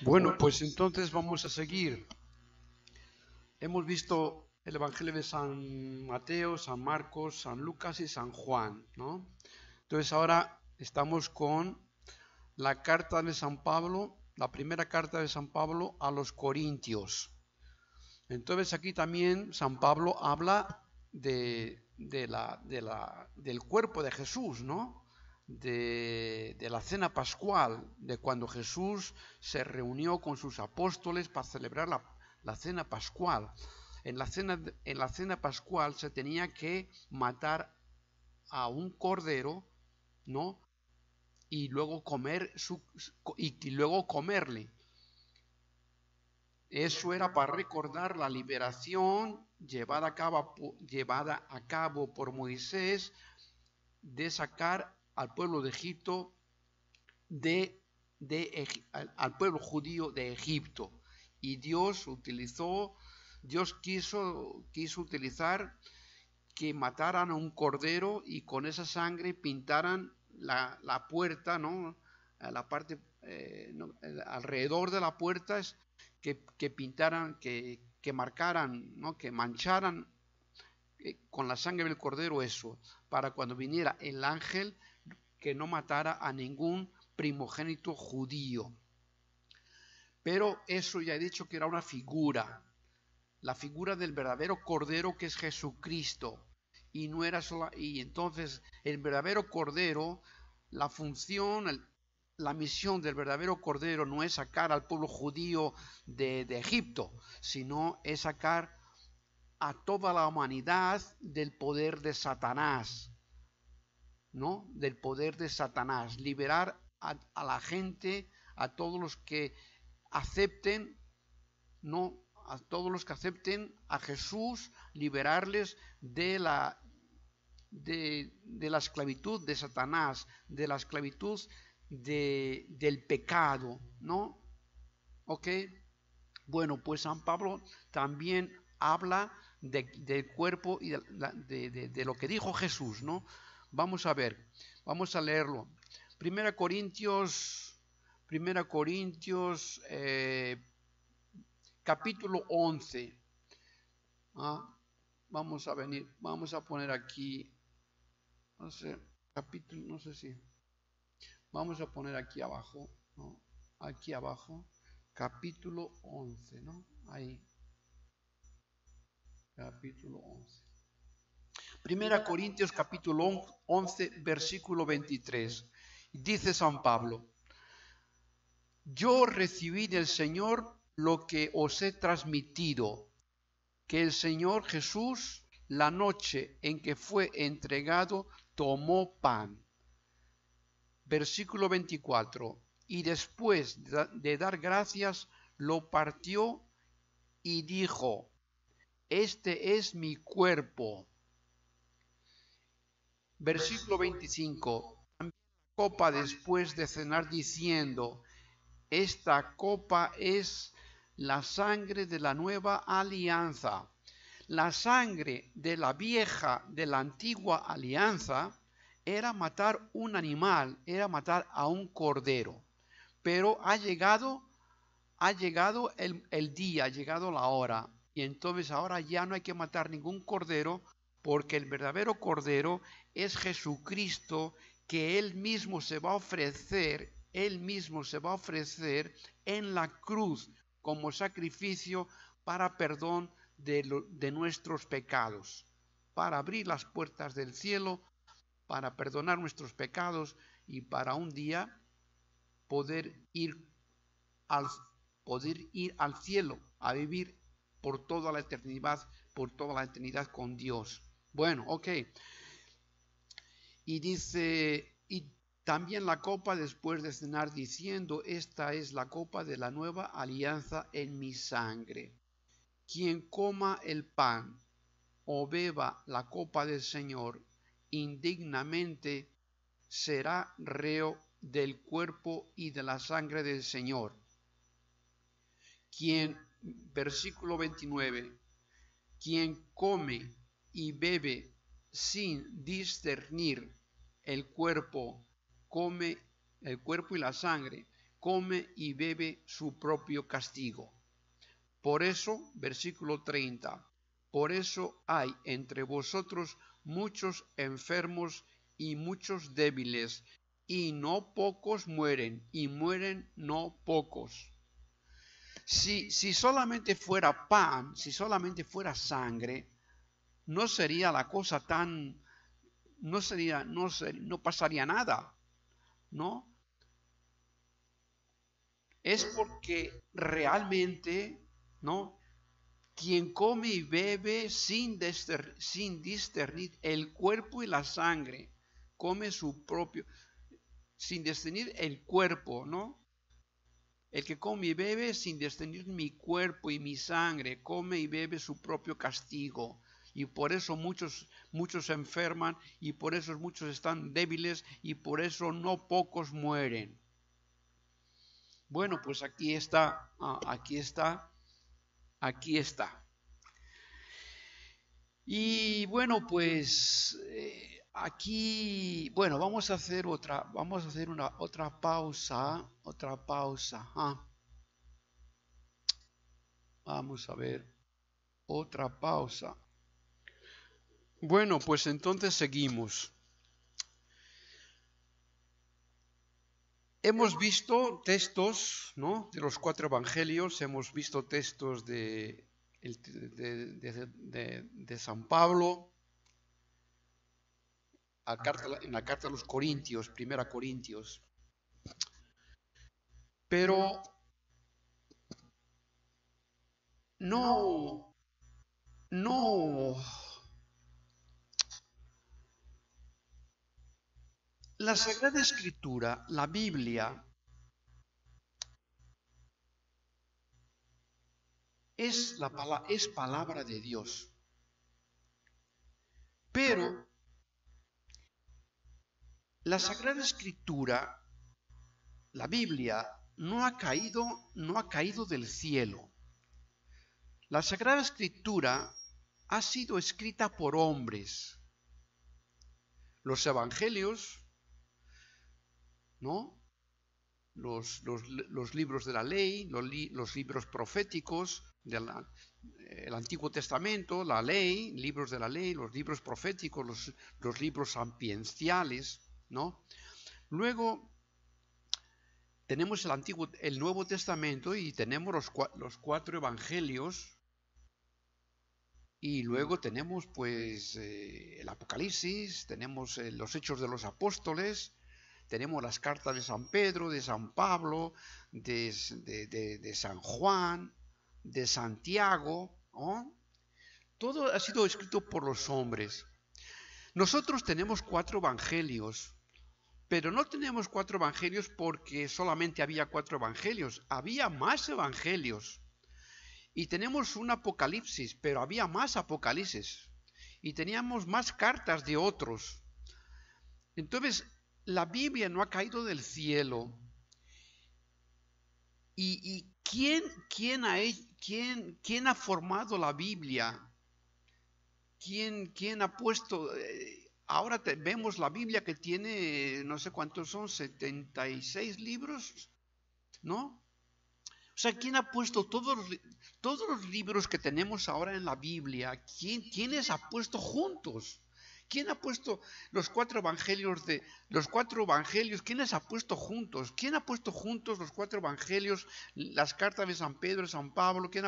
Bueno, pues entonces vamos a seguir. Hemos visto el Evangelio de San Mateo, San Marcos, San Lucas y San Juan, ¿no? Entonces ahora estamos con la carta de San Pablo, la primera carta de San Pablo a los Corintios. Entonces aquí también San Pablo habla del cuerpo de Jesús, ¿no? De la cena pascual, de cuando Jesús se reunió con sus apóstoles para celebrar la cena pascual. En la cena pascual se tenía que matar a un cordero, ¿no? Y luego y luego comerle. Eso era para recordar la liberación llevada a cabo por Moisés de sacar al pueblo de Egipto al pueblo judío de Egipto. Y Dios quiso utilizar que mataran a un cordero y con esa sangre pintaran la puerta, ¿no? La parte no, alrededor de la puerta que pintaran, que marcaran, ¿no? Que mancharan con la sangre del cordero eso, para cuando viniera el ángel que no matara a ningún primogénito judío. Pero eso ya he dicho que era una figura, la figura del verdadero cordero que es Jesucristo. Y no era sola, y entonces el verdadero cordero, la función, la misión del verdadero cordero no es sacar al pueblo judío de Egipto, sino es sacar a toda la humanidad del poder de Satanás, ¿no? Del poder de Satanás, liberar a la gente, a todos los que acepten, ¿no? A todos los que acepten a Jesús, liberarles de la esclavitud de Satanás, de la esclavitud del pecado, ¿no? ¿Ok? Bueno, pues San Pablo también habla del cuerpo y de lo que dijo Jesús, ¿no? Vamos a ver, vamos a leerlo. Primera Corintios capítulo 11. ¿Ah? Vamos a poner aquí, no sé, capítulo, no sé si, vamos a poner aquí abajo, ¿no? Aquí abajo, capítulo 11, ¿no? Ahí, capítulo 11. Primera Corintios capítulo 11, versículo 23. Dice San Pablo: yo recibí del Señor lo que os he transmitido, que el Señor Jesús, la noche en que fue entregado, tomó pan. Versículo 24. Y después de dar gracias, lo partió y dijo: este es mi cuerpo. Versículo 25. También la copa después de cenar, diciendo: esta copa es la sangre de la nueva alianza. La sangre de la antigua alianza, era matar un animal, era matar a un cordero. Pero ha llegado el día, ha llegado la hora. Y entonces ahora ya no hay que matar ningún cordero, porque el verdadero cordero es Jesucristo, que Él mismo se va a ofrecer, en la cruz como sacrificio para perdón de nuestros pecados, para abrir las puertas del cielo, para perdonar nuestros pecados y para un día poder ir al, poder ir al cielo, a vivir por toda la eternidad con Dios. Bueno, ok. Y dice, y también la copa después de cenar, diciendo: esta es la copa de la nueva alianza en mi sangre. Quien coma el pan o beba la copa del Señor indignamente, será reo del cuerpo y de la sangre del Señor. Versículo 29, quien come y bebe sin discernir el cuerpo y la sangre, come y bebe su propio castigo. Por eso, versículo 30, por eso hay entre vosotros muchos enfermos y muchos débiles, y no pocos mueren, y mueren no pocos. Si solamente fuera pan, si solamente fuera sangre, no sería la cosa tan, no pasaría nada, ¿no? Es porque realmente, ¿no? Quien come y bebe sin discernir el cuerpo y la sangre, come su propio, sin discernir el cuerpo, ¿no? El que come y bebe sin discernir mi cuerpo y mi sangre, come y bebe su propio castigo. Y por eso muchos se enferman, y por eso muchos están débiles, y por eso no pocos mueren. Bueno, pues aquí está. Y bueno, pues aquí, bueno, vamos a hacer otra pausa, Vamos a ver, otra pausa. Bueno, pues entonces seguimos. Hemos visto textos, ¿no? De los 4 evangelios, hemos visto textos de San Pablo en la carta a los Corintios, 1 Corintios. Pero no, la Sagrada Escritura, la Biblia, es palabra de Dios. Pero la Sagrada Escritura, la Biblia, no ha caído del cielo. La Sagrada Escritura ha sido escrita por hombres. Los evangelios, ¿no? Los libros de la ley, los libros proféticos el Antiguo Testamento, la ley, libros de la ley, los libros proféticos, los libros sapienciales, ¿no? Luego tenemos el Nuevo Testamento y tenemos los 4 evangelios. Y luego tenemos pues el Apocalipsis, tenemos los Hechos de los Apóstoles, tenemos las cartas de San Pedro, de San Pablo, de San Juan, de Santiago, ¿no? Todo ha sido escrito por los hombres. Nosotros tenemos 4 evangelios, pero no tenemos 4 evangelios porque solamente había 4 evangelios, había más evangelios. Y tenemos un Apocalipsis, pero había más Apocalipsis. Y teníamos más cartas de otros. Entonces, la Biblia no ha caído del cielo. ¿Y quién ha formado la Biblia? ¿Quién ha puesto? Ahora vemos la Biblia que tiene, no sé cuántos son, 76 libros, ¿no? O sea, ¿quién ha puesto todos los libros que tenemos ahora en la Biblia? ¿Quién les ha puesto juntos? ¿Quién ha puesto los 4 evangelios ¿Quién les ha puesto juntos? ¿Quién ha puesto juntos los 4 evangelios, las cartas de San Pedro, de San Pablo? ¿Quién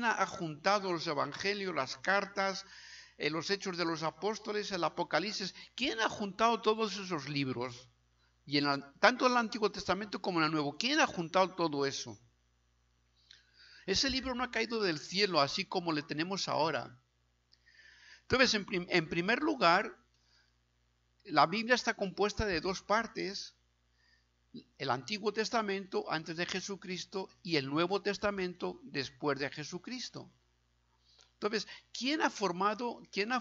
ha juntado los evangelios, las cartas, los Hechos de los Apóstoles, el Apocalipsis? ¿Quién ha juntado todos esos libros? Y tanto en el Antiguo Testamento como en el Nuevo, ¿quién ha juntado todo eso? Ese libro no ha caído del cielo así como le tenemos ahora. Entonces, en primer lugar, la Biblia está compuesta de 2 partes. El Antiguo Testamento antes de Jesucristo y el Nuevo Testamento después de Jesucristo. Entonces, ¿quién ha formado el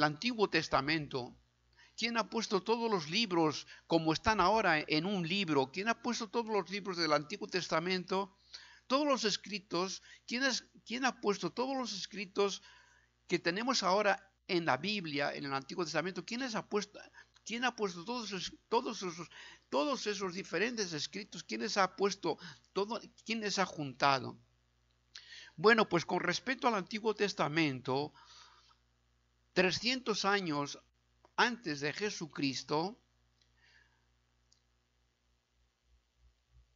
Antiguo Testamento? ¿Quién ha puesto todos los libros como están ahora en un libro? ¿Quién ha puesto todos los libros del Antiguo Testamento? Todos los escritos. ¿Quién ha puesto todos los escritos que tenemos ahora en la Biblia, en el Antiguo Testamento, ¿quién ha puesto todos esos diferentes escritos? ¿Quién les ha puesto quién les ha juntado? Bueno, pues con respecto al Antiguo Testamento, 300 años antes de Jesucristo,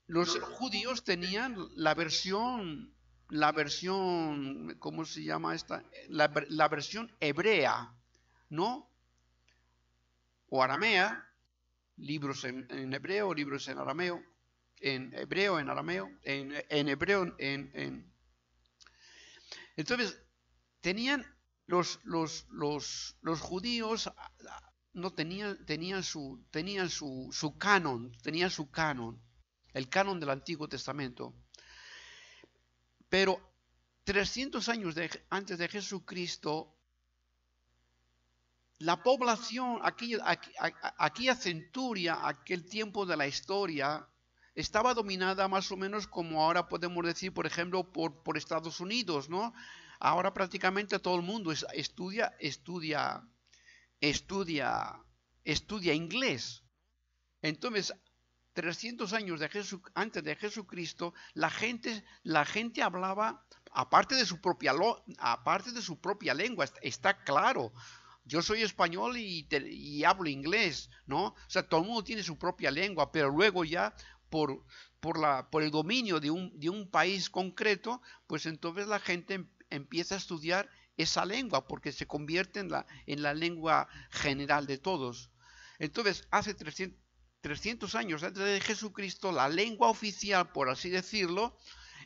los judíos tenían la versión, ¿cómo se llama esta? La versión hebrea, ¿no? O aramea, libros en hebreo, libros en arameo, en hebreo, en arameo, en hebreo, Entonces, tenían los judíos no tenían su canon, el canon del Antiguo Testamento. Pero 300 años antes de Jesucristo, la población, aquella centuria, aquel tiempo de la historia, estaba dominada más o menos como ahora podemos decir, por ejemplo, por Estados Unidos, ¿no? Ahora prácticamente todo el mundo estudia inglés. Entonces, 300 años antes de Jesucristo, la gente hablaba, aparte de su propia lengua, está claro. Yo soy español y hablo inglés, ¿no? O sea, todo el mundo tiene su propia lengua, pero luego ya por el dominio de un país concreto, pues entonces la gente empieza a estudiar esa lengua porque se convierte en la lengua general de todos. Entonces, hace 300 años antes de Jesucristo, la lengua oficial, por así decirlo,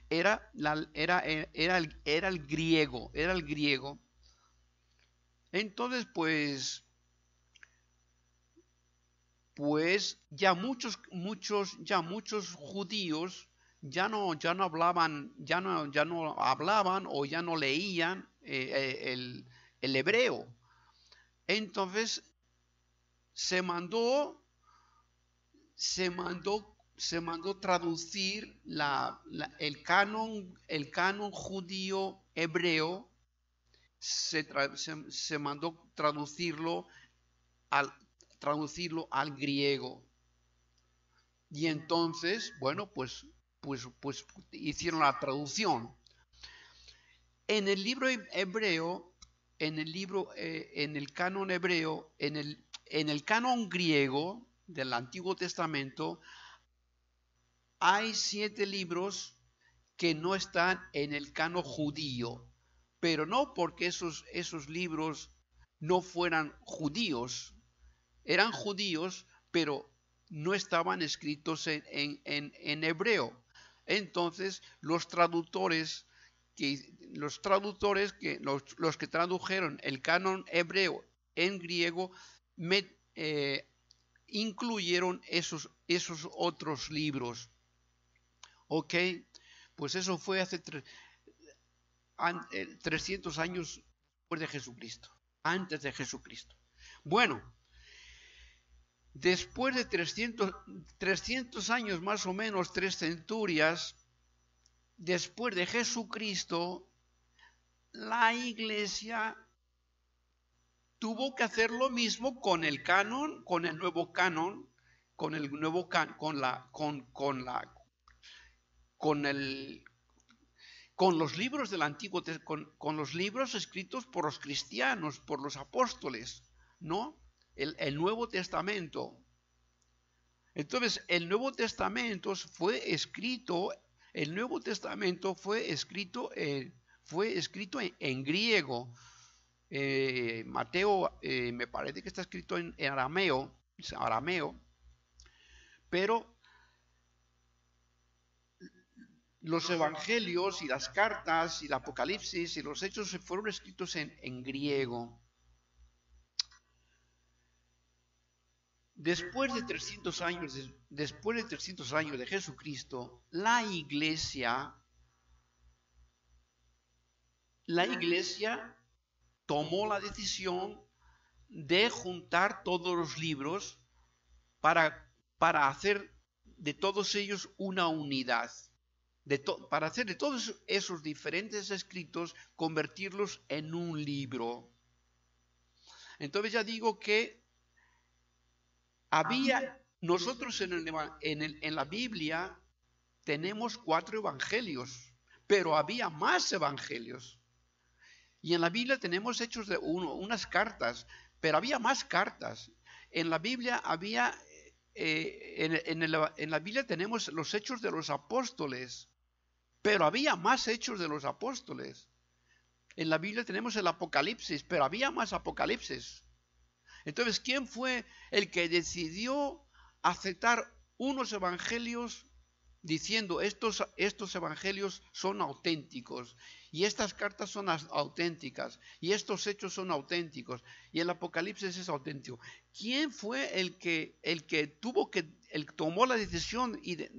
era el griego. Entonces, pues ya muchos judíos ya no hablaban o ya no leían el hebreo. Entonces se mandó traducir el canon judío hebreo, se mandó traducirlo al griego. Y entonces, bueno, pues hicieron la traducción. En el libro hebreo, en el canon hebreo, en el canon griego del Antiguo Testamento, hay 7 libros que no están en el canon judío, pero no porque esos libros no fueran judíos, eran judíos, pero no estaban escritos en hebreo. Entonces, los traductores que tradujeron el canon hebreo en griego incluyeron esos otros libros. Ok, pues eso fue hace 300 años después de Jesucristo, antes de Jesucristo. Bueno, después de 300 años más o menos, 3 centurias, después de Jesucristo, la Iglesia tuvo que hacer lo mismo con el canon, con el nuevo canon, con los libros del Antiguo, con los libros escritos por los cristianos, por los apóstoles, ¿no? El Nuevo Testamento. Entonces, el Nuevo Testamento fue escrito en griego. Mateo me parece que está escrito en arameo, pero los evangelios y las cartas y el Apocalipsis y los hechos fueron escritos en griego. Después de 300 años de Jesucristo, la Iglesia tomó la decisión de juntar todos los libros para hacer de todos ellos una unidad, para hacer de todos esos diferentes escritos, convertirlos en un libro. Entonces ya digo que nosotros en la Biblia tenemos 4 evangelios, pero había más evangelios. Y en la Biblia tenemos hechos de unas cartas, pero había más cartas. En la Biblia había, en la Biblia tenemos los hechos de los apóstoles, pero había más hechos de los apóstoles. En la Biblia tenemos el Apocalipsis, pero había más Apocalipsis. Entonces, ¿quién fue el que decidió aceptar unos evangelios diciendo estos evangelios son auténticos y estas cartas son auténticas y estos hechos son auténticos y el Apocalipsis es auténtico? ¿Quién fue el que tomó la decisión y de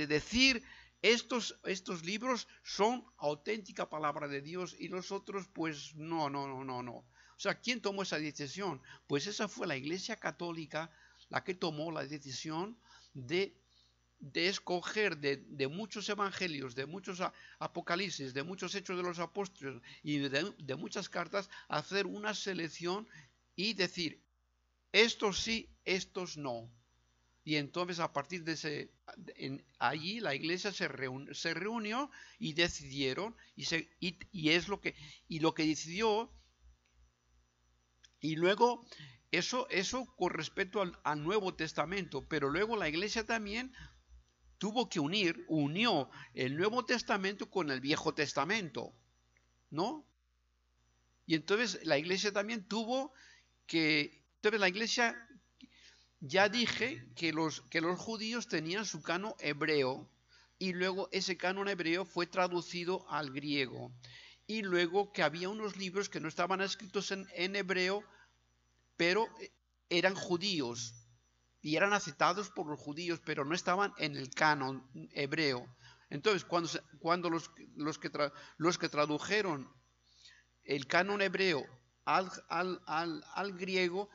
decir estos libros son auténtica palabra de Dios y los otros pues no? O sea, ¿quién tomó esa decisión? Pues esa fue la Iglesia Católica la que tomó la decisión de escoger de muchos evangelios, de muchos apocalipsis, de muchos hechos de los apóstoles y de muchas cartas, hacer una selección y decir, estos sí, estos no. Y entonces a partir de allí la iglesia se reunió y decidieron, lo que decidió, y luego eso con respecto al Nuevo Testamento, pero luego la iglesia también tuvo que unió el Nuevo Testamento con el Viejo Testamento, ¿no? Y entonces la iglesia también entonces la iglesia, ya dije que los judíos tenían su canon hebreo, y luego ese canon hebreo fue traducido al griego, y luego que había unos libros que no estaban escritos en hebreo, pero eran judíos, y eran aceptados por los judíos, pero no estaban en el canon hebreo. Entonces, cuando los que tradujeron el canon hebreo al griego,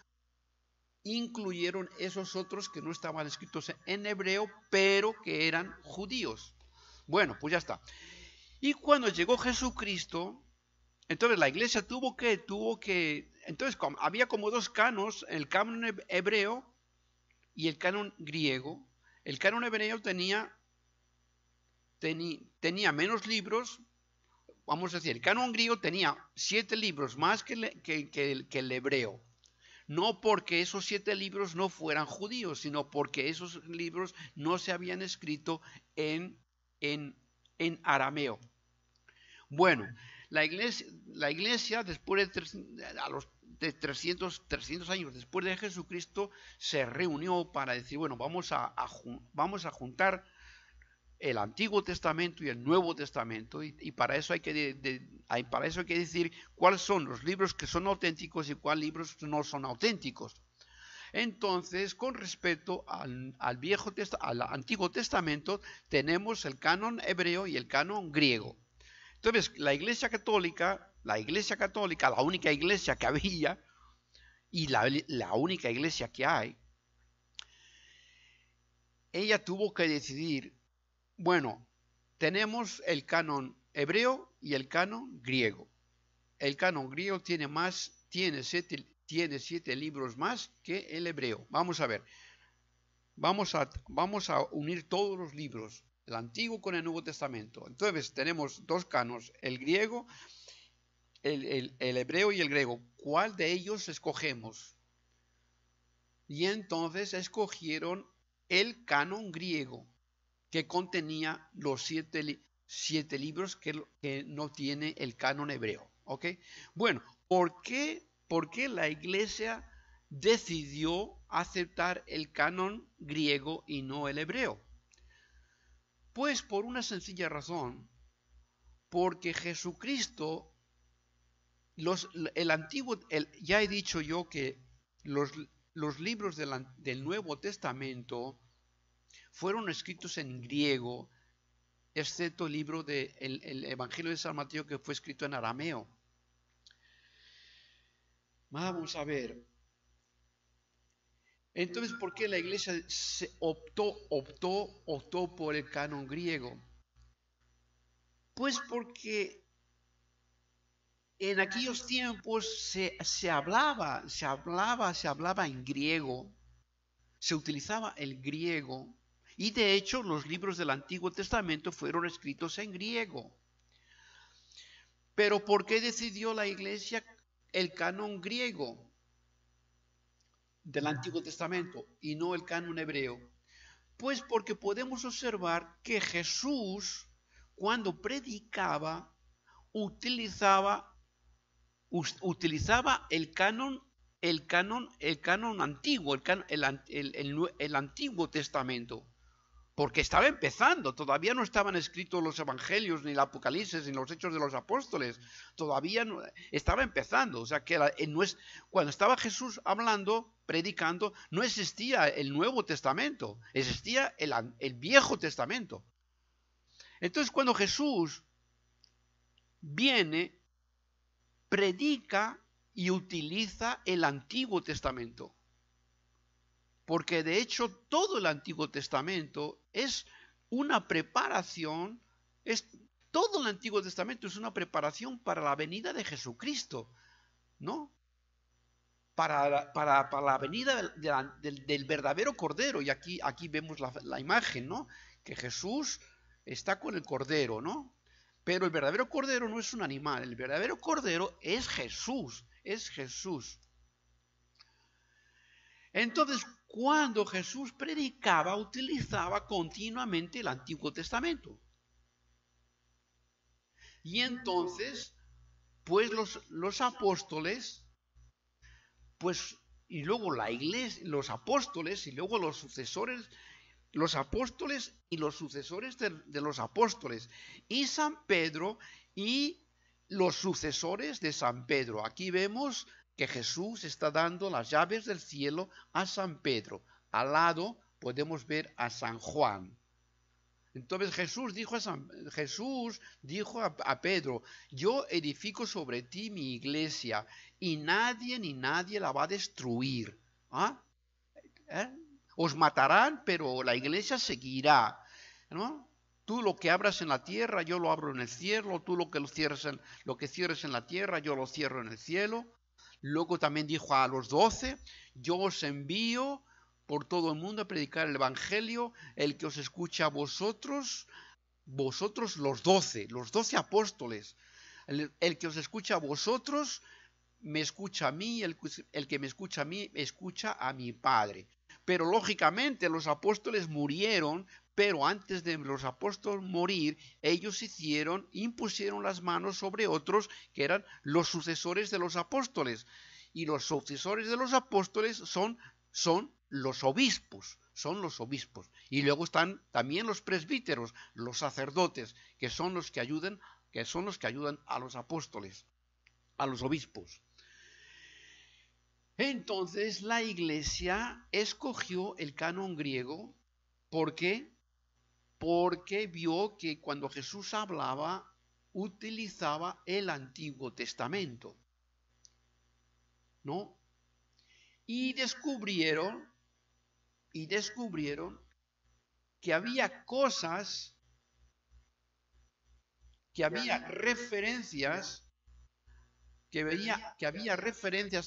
incluyeron esos otros que no estaban escritos en hebreo, pero que eran judíos. Bueno, pues ya está. Y cuando llegó Jesucristo, entonces la iglesia entonces había como dos canos, el canon hebreo y el canon griego. El canon hebreo tenía menos libros, vamos a decir, el canon griego tenía 7 libros más que el hebreo. No porque esos 7 libros no fueran judíos, sino porque esos libros no se habían escrito en arameo. Bueno, la iglesia después de 300 años después de Jesucristo, se reunió para decir, bueno, vamos a juntar el Antiguo Testamento y el Nuevo Testamento, y para eso hay que decir cuáles son los libros que son auténticos y cuáles libros no son auténticos. Entonces, con respecto al Antiguo Testamento, tenemos el canon hebreo y el canon griego. Entonces, la Iglesia Católica, la única iglesia que había y la única iglesia que hay, ella tuvo que decidir, bueno, tenemos el canon hebreo y el canon griego. El canon griego tiene 7 libros más que el hebreo. Vamos a ver. Vamos a unir todos los libros, el Antiguo con el Nuevo Testamento. Entonces tenemos 2 canos, el griego, el hebreo y el griego. ¿Cuál de ellos escogemos? Y entonces escogieron el canon griego, que contenía los 7 libros que no tiene el canon hebreo. ¿Ok? Bueno, ¿por qué la iglesia decidió aceptar el canon griego y no el hebreo? Pues por una sencilla razón, porque Jesucristo, ya he dicho yo que los libros del Nuevo Testamento fueron escritos en griego, excepto el libro el Evangelio de San Mateo, que fue escrito en arameo. Vamos a ver. Entonces, ¿por qué la iglesia optó por el canon griego? Pues porque en aquellos tiempos se hablaba en griego, se utilizaba el griego, y de hecho los libros del Antiguo Testamento fueron escritos en griego. Pero ¿por qué decidió la Iglesia el canon griego del Antiguo Testamento y no el canon hebreo? Pues porque podemos observar que Jesús, cuando predicaba, utilizaba el canon antiguo, el Antiguo Testamento, porque estaba empezando, todavía no estaban escritos los evangelios, ni el Apocalipsis, ni los Hechos de los Apóstoles, todavía no, estaba empezando, o sea que cuando estaba Jesús hablando, predicando, no existía el Nuevo Testamento, existía el Viejo Testamento. Entonces cuando Jesús viene, predica y utiliza el Antiguo Testamento. Porque de hecho todo el Antiguo Testamento es una preparación, todo el Antiguo Testamento es una preparación para la venida de Jesucristo, ¿no? Para la venida del verdadero Cordero. Y aquí vemos la imagen, ¿no? Que Jesús está con el Cordero, ¿no? Pero el verdadero Cordero no es un animal, el verdadero Cordero es Jesús, es Jesús. Entonces, cuando Jesús predicaba, utilizaba continuamente el Antiguo Testamento. Y entonces, pues los apóstoles, pues, y luego la iglesia, los apóstoles, y luego los sucesores, los apóstoles y los sucesores de los apóstoles, y San Pedro y los sucesores de San Pedro. Aquí vemos que Jesús está dando las llaves del cielo a San Pedro. Al lado podemos ver a San Juan. Entonces Jesús dijo a Pedro: yo edifico sobre ti mi iglesia, y nadie la va a destruir. Os matarán, pero la iglesia seguirá, ¿no? Tú lo que abras en la tierra, yo lo abro en el cielo. Tú lo que cierres en la tierra, yo lo cierro en el cielo. Luego también dijo a los 12: yo os envío por todo el mundo a predicar el evangelio. El que os escucha a vosotros los 12 apóstoles, el que os escucha a vosotros me escucha a mí, el que me escucha a mí escucha a mi Padre. Pero lógicamente los apóstoles murieron, pero antes de los apóstoles morir, ellos impusieron las manos sobre otros que eran los sucesores de los apóstoles. Y los sucesores de los apóstoles son los obispos, Y luego están también los presbíteros, los sacerdotes, que son los que ayudan a los apóstoles, a los obispos. Entonces la iglesia escogió el canon griego. ¿Por qué? Porque vio que cuando Jesús hablaba, utilizaba el Antiguo Testamento, ¿no? Y descubrieron que había cosas, que había referencias,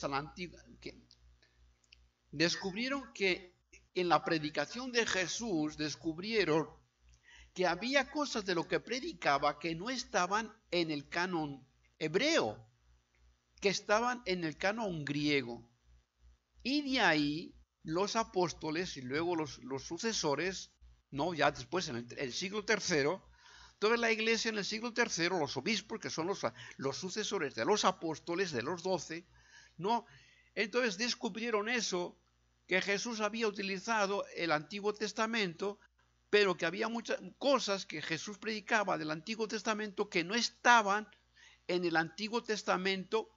a la antigua. Descubrieron que en la predicación de Jesús, descubrieron que había cosas de lo que predicaba que no estaban en el canon hebreo, que estaban en el canon griego. Y de ahí los apóstoles y luego los sucesores, ¿no? Ya después en el siglo III, toda la iglesia en el siglo III, los obispos, que son los sucesores de los apóstoles, de los 12, ¿no? Entonces descubrieron eso, que Jesús había utilizado el Antiguo Testamento, pero que había muchas cosas que Jesús predicaba del Antiguo Testamento que no estaban en el Antiguo Testamento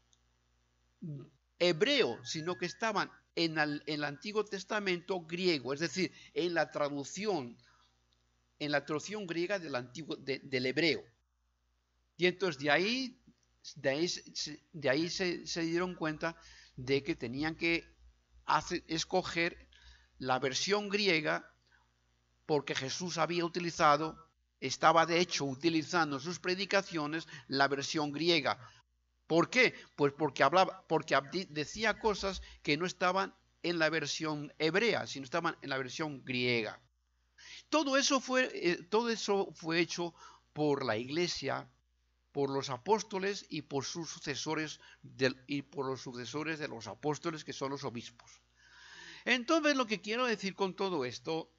hebreo, sino que estaban en el Antiguo Testamento griego, es decir, en la traducción griega del hebreo. Y entonces de ahí se dieron cuenta de que tenían que escoger la versión griega, porque Jesús estaba de hecho utilizando en sus predicaciones la versión griega. ¿Por qué? Pues porque decía cosas que no estaban en la versión hebrea, sino estaban en la versión griega. Todo eso fue hecho por la iglesia, por los apóstoles y por sus sucesores y por los sucesores de los apóstoles, que son los obispos. Entonces, lo que quiero decir con todo esto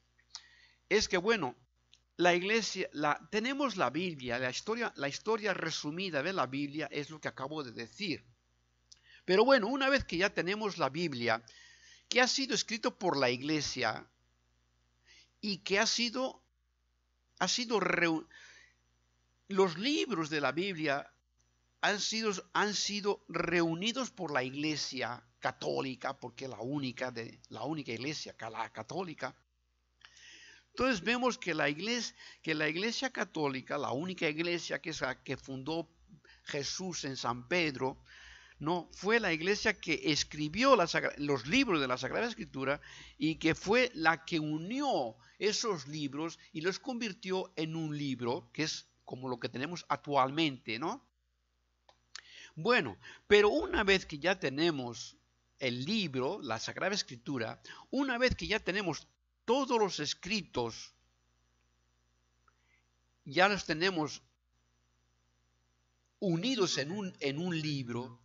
es que, bueno, la iglesia, tenemos la Biblia, la historia resumida de la Biblia es lo que acabo de decir. Pero bueno, una vez que ya tenemos la Biblia, que ha sido escrito por la iglesia y que los libros de la Biblia han sido reunidos por la iglesia católica, porque la única iglesia, la católica. Entonces vemos que la iglesia católica, la única iglesia que es la que fundó Jesús en San Pedro, no fue la iglesia que escribió los libros de la Sagrada Escritura y que fue la que unió esos libros y los convirtió en un libro que es como lo que tenemos actualmente, ¿no? Bueno, pero una vez que ya tenemos el libro, la Sagrada Escritura, una vez que ya tenemos todos los escritos, ya los tenemos unidos en un libro.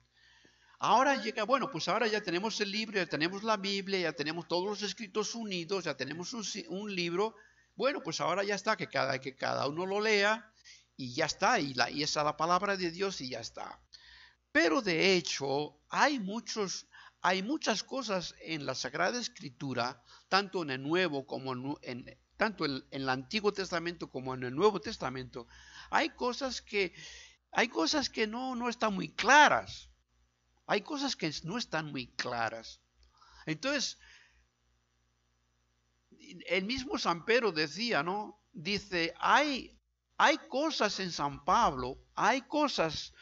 Ahora llega, bueno, pues ahora ya tenemos el libro, ya tenemos la Biblia, ya tenemos todos los escritos unidos, ya tenemos un libro. Bueno, pues ahora ya está, que cada uno lo lea y ya está, y esa es la palabra de Dios y ya está. Pero de hecho, hay muchas cosas en la Sagrada Escritura, tanto en el Nuevo como tanto en el Antiguo Testamento como en el Nuevo Testamento. Hay cosas que no están muy claras. Hay cosas que no están muy claras. Entonces, el mismo San Pedro decía, ¿no? Dice, hay cosas en San Pablo, hay cosas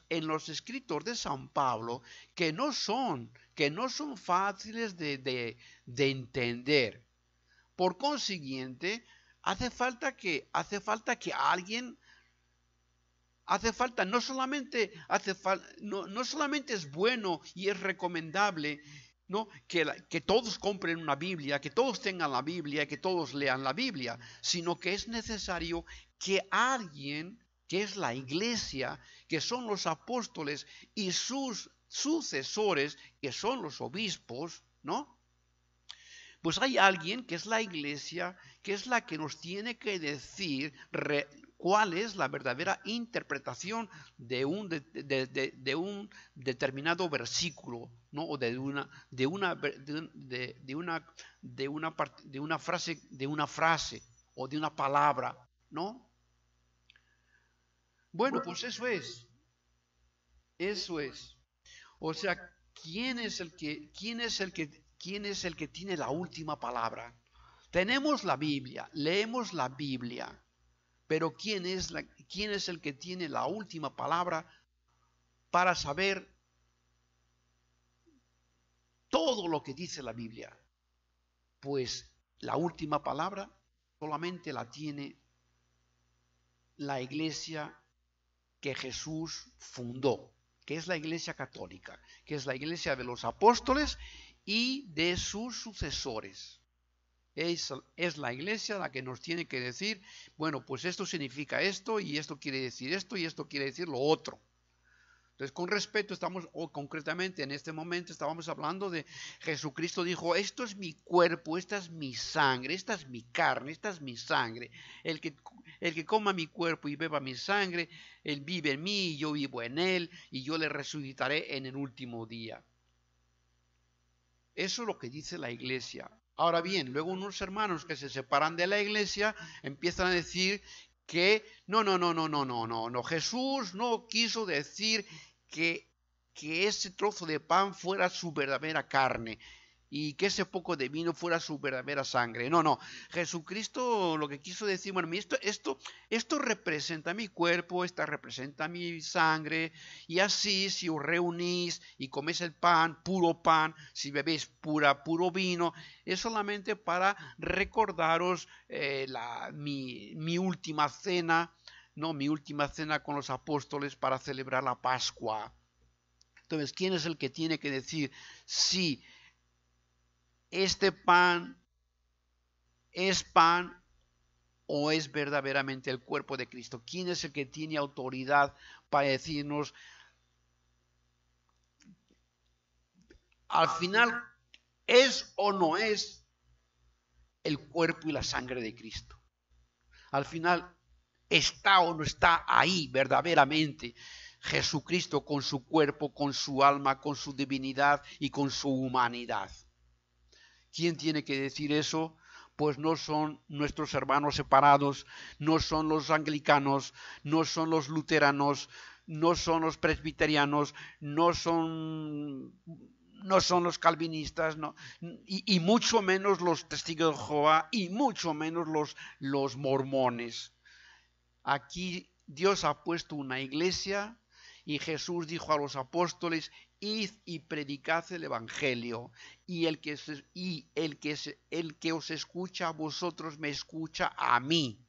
en los escritos de San Pablo que no son fáciles de entender. Por consiguiente, hace falta que alguien no solamente es bueno y es recomendable, ¿no? que todos compren una Biblia, que todos tengan la Biblia, que todos lean la Biblia, sino que es necesario que alguien, que es la iglesia, que son los apóstoles y sus sucesores, que son los obispos, ¿no? Pues hay alguien que es la iglesia, que es la que nos tiene que decir cuál es la verdadera interpretación de un determinado versículo, ¿no? O de una frase o de una palabra, ¿no? Bueno, pues eso es. O sea, ¿quién es el que tiene la última palabra? Tenemos la Biblia, leemos la Biblia. Pero ¿quién es el que tiene la última palabra para saber todo lo que dice la Biblia? Pues la última palabra solamente la tiene la iglesia que Jesús fundó, que es la iglesia católica, que es la iglesia de los apóstoles y de sus sucesores. Es la iglesia la que nos tiene que decir, bueno, pues esto significa esto, y esto quiere decir esto, y esto quiere decir lo otro. Entonces, con respeto, concretamente en este momento estábamos hablando de Jesucristo dijo, esto es mi cuerpo, esta es mi sangre, esta es mi carne, esta es mi sangre. El que coma mi cuerpo y beba mi sangre, él vive en mí y yo vivo en él, y yo le resucitaré en el último día. Eso es lo que dice la iglesia. Ahora bien, luego unos hermanos que se separan de la iglesia empiezan a decir que no, Jesús no quiso decir que ese trozo de pan fuera su verdadera carne y que ese poco de vino fuera su verdadera sangre. No, Jesucristo lo que quiso decir, bueno, esto representa mi cuerpo, esta representa mi sangre, y así si os reunís y coméis el pan, si bebéis puro vino, es solamente para recordaros mi última cena, no, mi última cena con los apóstoles para celebrar la Pascua. Entonces, ¿quién es el que tiene que decir si este pan es pan o es verdaderamente el cuerpo de Cristo? ¿Quién es el que tiene autoridad para decirnos al final es o no es el cuerpo y la sangre de Cristo? Al final, ¿está o no está ahí verdaderamente Jesucristo con su cuerpo, con su alma, con su divinidad y con su humanidad? ¿Quién tiene que decir eso? Pues no son nuestros hermanos separados, no son los anglicanos, no son los luteranos, no son los presbiterianos, no son los calvinistas, no, y mucho menos los testigos de Jehová, y mucho menos los mormones. Aquí Dios ha puesto una iglesia y Jesús dijo a los apóstoles: id y predicad el evangelio, y el que os escucha a vosotros me escucha a mí,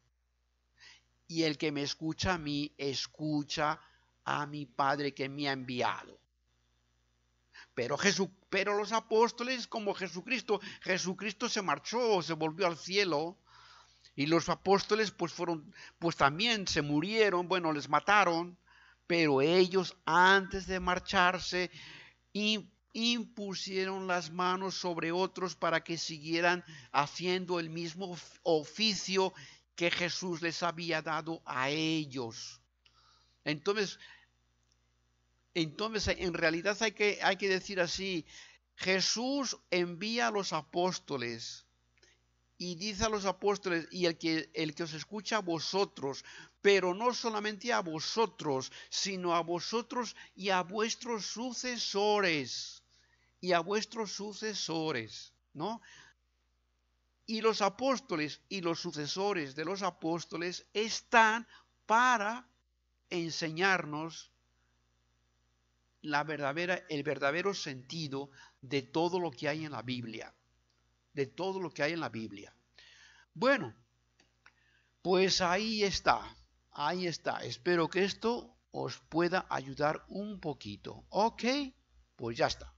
y el que me escucha a mí escucha a mi Padre que me ha enviado. Pero los apóstoles, como Jesucristo se marchó, se volvió al cielo, y los apóstoles pues también se murieron, bueno, les mataron, pero ellos antes de marcharse impusieron las manos sobre otros para que siguieran haciendo el mismo oficio que Jesús les había dado a ellos. Entonces en realidad hay que decir así: Jesús envía a los apóstoles y dice a los apóstoles: y el que os escucha a vosotros, pero no solamente a vosotros, sino a vosotros y a vuestros sucesores, ¿no? Y los apóstoles y los sucesores de los apóstoles están para enseñarnos el verdadero sentido de todo lo que hay en la Biblia. Bueno, pues ahí está. Espero que esto os pueda ayudar un poquito. Ok, pues ya está.